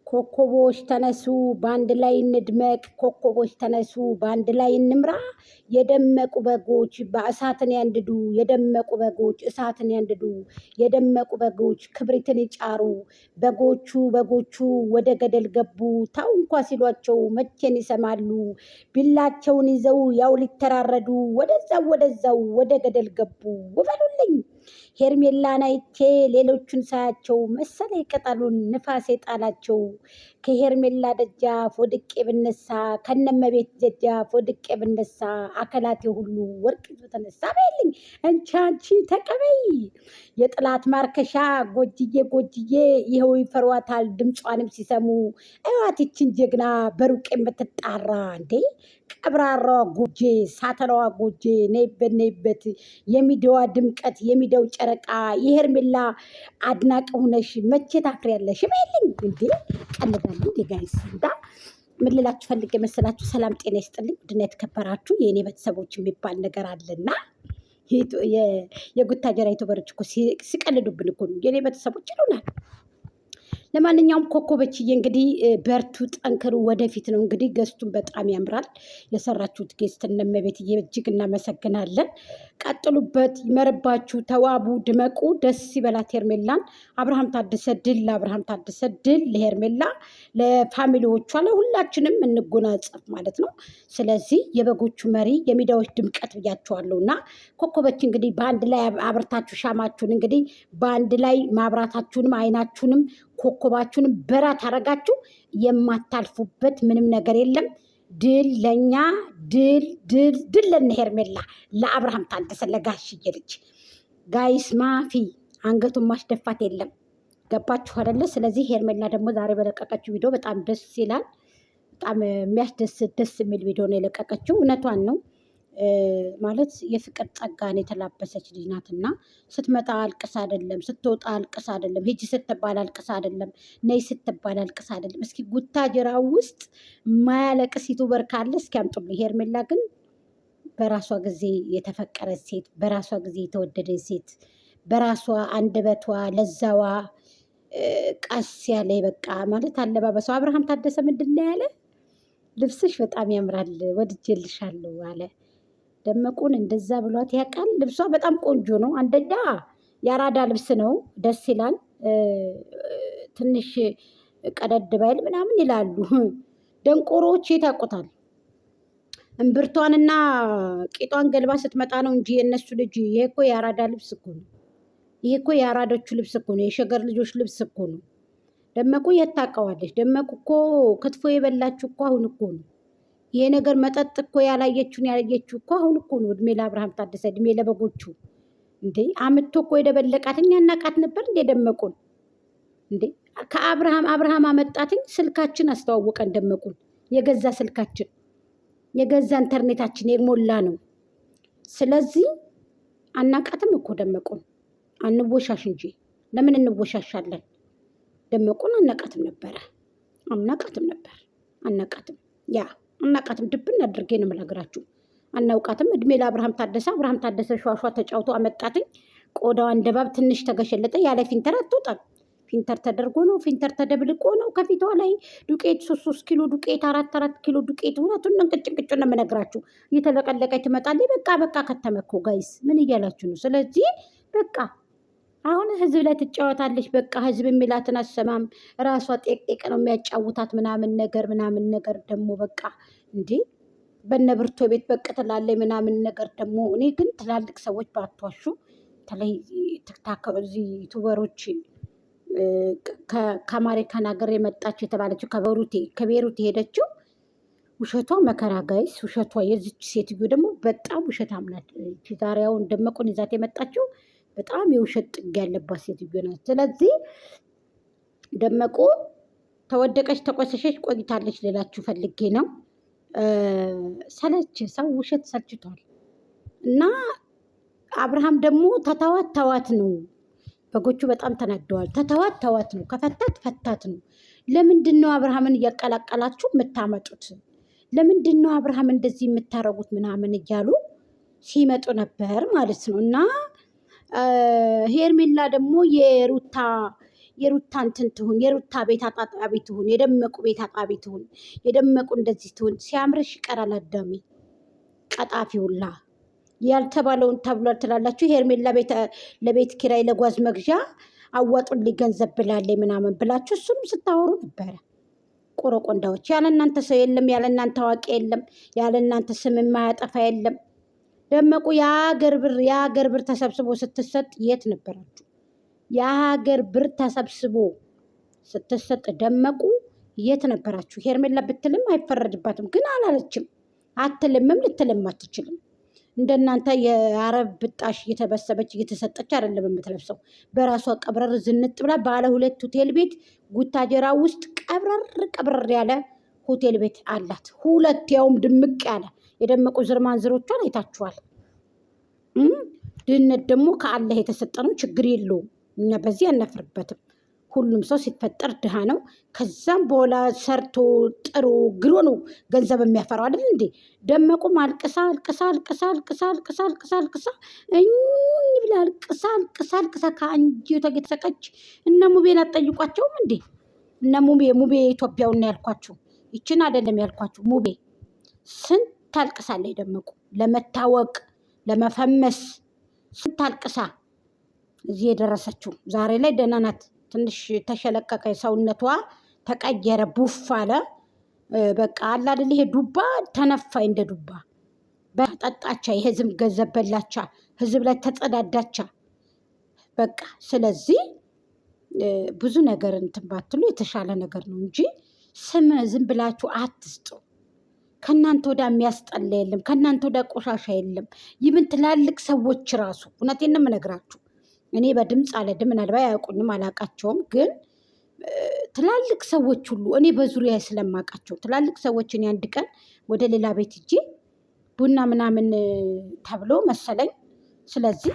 ኮከቦች ተነሱ በአንድ ላይ እንድመቅ፣ ኮከቦች ተነሱ በአንድ ላይ እንምራ። የደመቁ በጎች በእሳትን ያንድዱ፣ የደመቁ በጎች እሳትን ያንድዱ፣ የደመቁ በጎች ክብሪትን ይጫሩ። በጎቹ ወደ ገደል ገቡ። ታው እንኳ ሲሏቸው መቼን ይሰማሉ። ቢላቸውን ይዘው ያው ሊተራረዱ ወደዛው ወደ ገደል ገቡ። ውበሉልኝ ሄርሜላን አይቼ ሌሎቹን ሳያቸው መሰለኝ ቅጠሉን ንፋስ የጣላቸው። ከሄርሜላ ደጃፍ ወድቄ ብነሳ፣ ከነመቤት ደጃፍ ወድቄ ብነሳ፣ አካላቴ ሁሉ ወርቅ ይዞ ተነሳ። በይልኝ አንቺ ተቀበይ የጥላት ማርከሻ ጎጅዬ ይኸው ይፈሯታል ድምጿንም ሲሰሙ። እዋት ይችን ጀግና በሩቅ የምትጣራ እንዴ ቀብራራዋ ጎጄ ሳተናዋ ጎጄ ነይበት የሚዲያዋ ድምቀት የሚዲያው ጨረቃ የሄርሜላ አድናቂ ሆነሽ መቼ ታፍሪያለሽ? በይልኝ እንዴ ቀልዳለሁ እንዴ ጋይስ እንዳ ምን ልላችሁ ፈልጌ መሰላችሁ? ሰላም ጤና ይስጥልኝ ውድና የተከበራችሁ የእኔ ቤተሰቦች የሚባል ነገር አለና የጉታጀራ ዩቱበሮች እኮ ሲቀልዱብን እኮ ነው የእኔ ቤተሰቦች ይሉናል። ለማንኛውም ኮከቦችዬ እንግዲህ በርቱ፣ ጠንክሩ፣ ወደፊት ነው። እንግዲህ ገስቱን በጣም ያምራል የሰራችሁት ጌስት እነመቤትዬ እጅግ እናመሰግናለን። ቀጥሉበት፣ ይመርባችሁ፣ ተዋቡ፣ ድመቁ፣ ደስ ይበላት ሄርሜላን። አብርሃም ታደሰ ድል ለአብርሃም ታደሰ ድል ለሄርሜላ፣ ለፋሚሊዎቿ፣ ለሁላችንም እንጎናጸፍ ማለት ነው። ስለዚህ የበጎቹ መሪ የሚዲያዎች ድምቀት ብያቸዋለሁ እና ኮከቦች እንግዲህ በአንድ ላይ አብርታችሁ ሻማችሁን እንግዲህ በአንድ ላይ ማብራታችሁንም አይናችሁንም ኮከባችሁንም በራት አረጋችሁ የማታልፉበት ምንም ነገር የለም። ድል ለኛ ድል ለነ ሄርሜላ፣ ለአብርሃም ታደሰ ለጋሽዬ ልጅ ጋይስ ማፊ አንገቱን ማስደፋት የለም። ገባችሁ አይደለ? ስለዚህ ሄርሜላ ደግሞ ዛሬ በለቀቀችው ቪዲዮ በጣም ደስ ይላል። በጣም የሚያስደስት ደስ የሚል ቪዲዮ ነው የለቀቀችው። እውነቷን ነው ማለት የፍቅር ጸጋን የተላበሰች ልጅ ናትና ስትመጣ አልቅስ አይደለም፣ ስትወጣ አልቅስ አይደለም፣ ሂጂ ስትባል አልቅስ አይደለም፣ ነይ ስትባል አልቅስ አይደለም። እስኪ ጉታጀራ ውስጥ ማያለቅስ ዩቱበር ካለ እስኪ አምጡልኝ። ሄርሜላ ግን በራሷ ጊዜ የተፈቀረች ሴት፣ በራሷ ጊዜ የተወደደች ሴት፣ በራሷ አንደበቷ ለዛዋ ቀስ ያለ በቃ ማለት አለባበሷ። አብርሃም ታደሰ ምንድን ነው ያለ? ልብስሽ በጣም ያምራል ወድጄልሻለሁ አለ። ደመቁን እንደዛ ብሏት ያውቃል። ልብሷ በጣም ቆንጆ ነው። አንደኛ የአራዳ ልብስ ነው፣ ደስ ይላል። ትንሽ ቀደድ ባይል ምናምን ይላሉ ደንቆሮዎች። የታውቁታል እምብርቷንና ቂጧን ገልባ ስትመጣ ነው እንጂ የእነሱ ልጅ። ይሄ እኮ የአራዳ ልብስ እኮ ነው። ይሄ እኮ የአራዶቹ ልብስ እኮ ነው። የሸገር ልጆች ልብስ እኮ ነው። ደመቁ የት ታውቀዋለች? ደመቁ እኮ ክትፎ የበላችሁ እኮ አሁን እኮ ነው። ይሄ ነገር መጠጥ እኮ ያላየችው እኮ አሁን እኮ ነው። እድሜ ለአብርሃም ታደሰ፣ እድሜ ለበጎቹ። እንዴ አምቶ እኮ የደበለቃት እኛ እናቃት ነበር እንዴ ደመቁን? እንዴ አብርሃም አመጣትኝ። ስልካችን አስተዋወቀን ደመቁን። የገዛ ስልካችን የገዛ ኢንተርኔታችን የሞላ ነው። ስለዚህ አናቃትም እኮ ደመቁን። አንወሻሽ እንጂ ለምን እንወሻሻለን? ደመቁን አናቃትም ነበር። አናቃትም። ድብን አድርጌ ነው የምነግራችሁ። አናውቃትም። እድሜ ለአብርሃም ታደሰ። አብርሃም ታደሰ ሸዋሿ ተጫውቶ አመጣትኝ። ቆዳዋ እንደባብ ትንሽ ተገሸለጠ። ያለ ፊንተር አትወጣም። ፊንተር ተደርጎ ነው፣ ፊንተር ተደብልቆ ነው። ከፊቷ ላይ ዱቄት 3 ኪሎ ዱቄት 4 ኪሎ ዱቄት እውነቱን እንቅጭ ነው የምነግራችሁ። እየተለቀለቀች ትመጣለች። በቃ ከተመኮ ጋይስ ምን እያላችሁ ነው? ስለዚህ በቃ አሁን ህዝብ ላይ ትጫወታለች። በቃ ህዝብ የሚላትን አሰማም። ራሷ ጤቅ ነው የሚያጫውታት ምናምን ነገር ደግሞ በቃ እንዴ በነብርቶ ቤት በቅ ትላለች ምናምን ነገር ደግሞ። እኔ ግን ትላልቅ ሰዎች ባትዋሹ፣ በተለይ ትክታክ እዚህ ዩቱበሮች ከአሜሪካን ሀገር የመጣችው የተባለችው ከቤሩት የሄደችው ውሸቷ መከራ ጋይስ፣ ውሸቷ። የዚች ሴትዮ ደግሞ በጣም ውሸታም ናት። ዛሬውን ደመቁን ይዛት የመጣችው በጣም የውሸት ጥግ ያለባት ሴትዮ ናት። ስለዚህ ደመቁ ተወደቀች ተቆሰሸች ቆይታለች ልላችሁ ፈልጌ ነው። ሰው ውሸት ሰልችቷል። እና አብርሃም ደግሞ ተተዋት ነው። በጎቹ በጣም ተናደዋል። ተተዋት ነው። ፈታት ነው። ለምንድን ነው አብርሃምን እያቀላቀላችሁ የምታመጡት? ለምንድን ነው አብርሃም እንደዚህ የምታረጉት? ምናምን እያሉ ሲመጡ ነበር ማለት ነው። እና ሄርሜላ ደግሞ የሩታ እንትን ትሁን፣ የሩታ ቤት አጣጣቢ ትሁን፣ የደመቁ ቤት አጣቢ ትሁን፣ የደመቁ እንደዚህ ትሁን። ሲያምርሽ ይቀራል አዳሜ ቀጣፊውላ ያልተባለውን ተብሏል ትላላችሁ። ሄርሜላ ለቤት ኪራይ ለጓዝ መግዣ አዋጡልኝ ገንዘብ ብላለች ምናምን ብላችሁ እሱንም ስታወሩ ነበረ። ቆረቆንዳዎች ያለ እናንተ ሰው የለም፣ ያለ እናንተ አዋቂ የለም፣ ያለ እናንተ ስም የማያጠፋ የለም። ደመቁ የሀገር ብር ተሰብስቦ ስትሰጥ የት ነበራችሁ? የሀገር ብር ተሰብስቦ ስትሰጥ ደመቁ የት ነበራችሁ? ሄርሜላ ብትልም አይፈረድባትም፣ ግን አላለችም። አትልምም፣ ልትልም አትችልም። እንደናንተ የአረብ ብጣሽ እየተበሰበች እየተሰጠች አይደለም የምትለብሰው። በራሷ ቀብረር ዝንጥ ብላ ባለ 2 ሆቴል ቤት ጉታጀራ ውስጥ ቀብረር ያለ ሆቴል ቤት አላት። 2 ያውም ድምቅ ያለ። የደመቁ ዝርማንዝሮቿን አይታችኋል። ድህነት ደግሞ ከአላህ የተሰጠ ነው፣ ችግር የለውም። እኛ በዚህ አናፍርበትም። ሁሉም ሰው ሲፈጠር ድሃ ነው። ከዛም በኋላ ሰርቶ ጥሮ ግሮ ነው ገንዘብ የሚያፈራው አይደል እንዴ? ደመቁም አልቅሳ ብላ አልቅሳ ከአንጀቷ የተሰቀች። እነ ሙቤን አትጠይቋቸውም እንዴ? እነ ሙቤ ኢትዮጵያውና ያልኳችሁ ይችን አይደለም ያልኳችሁ። ሙቤ ስንት አልቅሳለች ደመቁ፣ ለመታወቅ ለመፈመስ ስንት አልቅሳ እዚህ የደረሰችው። ዛሬ ላይ ደህና ናት። ትንሽ ተሸለቀቀ፣ ሰውነቷ ተቀየረ፣ ቡፍ አለ። በቃ አለ አይደል? ይሄ ዱባ ተነፋይ፣ እንደ ዱባ በጠጣቻ። የህዝብ ገንዘብ በላቻ፣ ህዝብ ላይ ተጸዳዳቻ። በቃ ስለዚህ ብዙ ነገር እንትን ባትሉ የተሻለ ነገር ነው እንጂ ስም ዝም ብላችሁ አትስጡ። ከእናንተ ወዳ የሚያስጠላ የለም፣ ከእናንተ ወዳ ቆሻሻ የለም። ይምን ትላልቅ ሰዎች ራሱ እውነቴን ነው የምነግራችሁ። እኔ በድምፅ አልሄድም፣ ምናልባት አያውቁኝም፣ አላውቃቸውም። ግን ትላልቅ ሰዎች ሁሉ እኔ በዙሪያ ስለማውቃቸው ትላልቅ ሰዎችን አንድ ቀን ወደ ሌላ ቤት ሂጄ ቡና ምናምን ተብሎ መሰለኝ። ስለዚህ